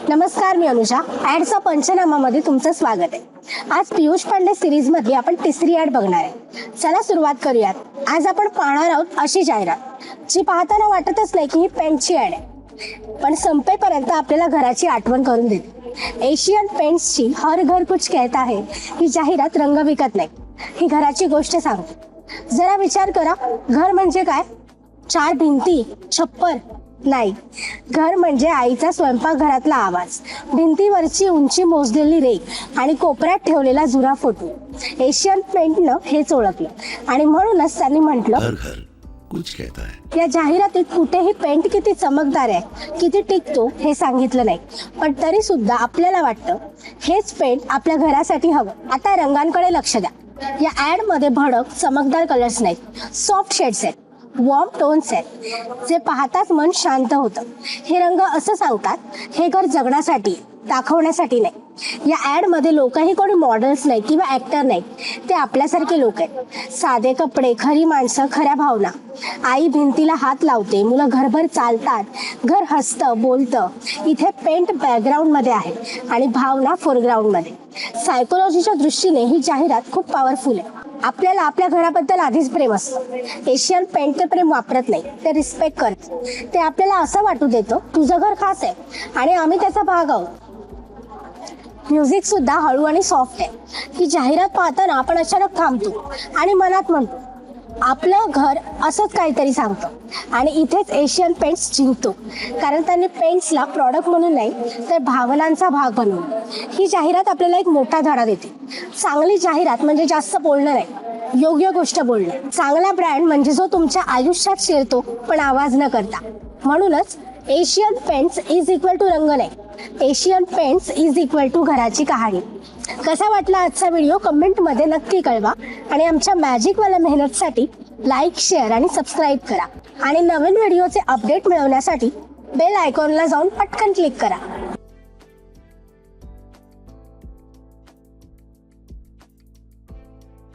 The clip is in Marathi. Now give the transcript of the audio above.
नमस्कार, मी अनुजा. ॲडचा पंचनामामध्ये तुमचं स्वागत आहे. आज पियुष पांडे सिरीज मध्ये आपण तिसरी ॲड बघणार आहे. चला सुरुवात करूयात. आज आपण पाहणार आहोत अशी जाहिरात जी पाहताना वाटतच नाही की ही पेंटची ॲड आहे, पण संपेपर्यंत आपल्याला घराची आठवण करून देते. एशियन पेंट्सची हर घर कुछ कहता है ही जाहिरात रंग विकत नाही, ही घराची गोष्ट सांगते. जरा विचार करा, घर म्हणजे काय? 4 भिंती, छप्पर नाही. घर म्हणजे आईचा स्वयंपाकघरातला आवाज, भिंतीवरची उंची मोजलेली रेघ आणि कोपऱ्यात ठेवलेला जुना फोटो. एशियन पेंटनं हेच ओळखलं आणि म्हणूनच त्यांनी म्हटलं, हर घर कुछ कहता है. या जाहिरातीत कुठेही पेंट किती चमकदार आहे, किती टिकतो हे सांगितलं नाही, पण तरी सुद्धा आपल्याला वाटतं हेच पेंट आपल्या घरासाठी हवं. आता रंगांकडे लक्ष द्या. या ॲड मध्ये भडक चमकदार कलर्स नाहीत, सॉफ्ट शेड्स आहेत, वॉर्म टोन्स आहेत, जे पाहताच मन शांत होतं. हे रंग असं सांगतात, हे घर जगण्यासाठी, दाखवण्यासाठी नाही. या ॲड मध्ये लोकही कोणी मॉडेल्स नाही किंवा ॲक्टर नाही, ते आपल्यासारखे लोक आहेत. साधे कपडे, खरी माणसं, खऱ्या भावना. आई भिंतीला हात लावते, मुलं घरभर चालतात, घर हसतं, बोलतं. इथे पेंट बॅकग्राऊंड मध्ये आहे आणि भावना फोरग्राऊंड मध्ये. सायकोलॉजीच्या दृष्टीने ही जाहिरात खूप पॉवरफुल आहे. आपल्याला आपल्या घराबद्दल आधीच प्रेम असतं. एशियन पेंट ते प्रेम वापरत नाही, ते रिस्पेक्ट करतं. ते आपल्याला असं वाटू देतं, तुझं घर खास आहे आणि आम्ही त्याचा भाग आहोत. म्युझिक सुद्धा हळू आणि सॉफ्ट आहे. ही जाहिरात पाहताना आपण अचानक थांबतो आणि मनात म्हणतो, आपलं घर असंच काहीतरी सांगतं. आणि इथेच एशियन पेंट्स जिंकतो, कारण त्यांनी पेंट्सला प्रॉडक्ट म्हणून नाही तर भावनांचा भाग बनवला. ही जाहिरात आपल्याला एक मोठा धडा देते. चांगली जाहिरात म्हणजे जास्त बोलणं नाही, योग्य गोष्ट बोलणं. चांगला ब्रँड म्हणजे जो तुमच्या आयुष्यात शिरतो पण आवाज न करता. म्हणूनच Asian Paints is equal to रंग नाही, Asian Paints is equal to घराची कहाणी. कसा वाटला आजचा व्हिडिओ कमेंटमध्ये नक्की कळवा आणि आमच्या मॅजिकवाल्या मेहनतसाठी लाईक, शेअर आणि सबस्क्राईब करा. आणि नवीन व्हिडिओचे अपडेट मिळवण्यासाठी बेल आयकॉनला जाऊन पटकन क्लिक करा.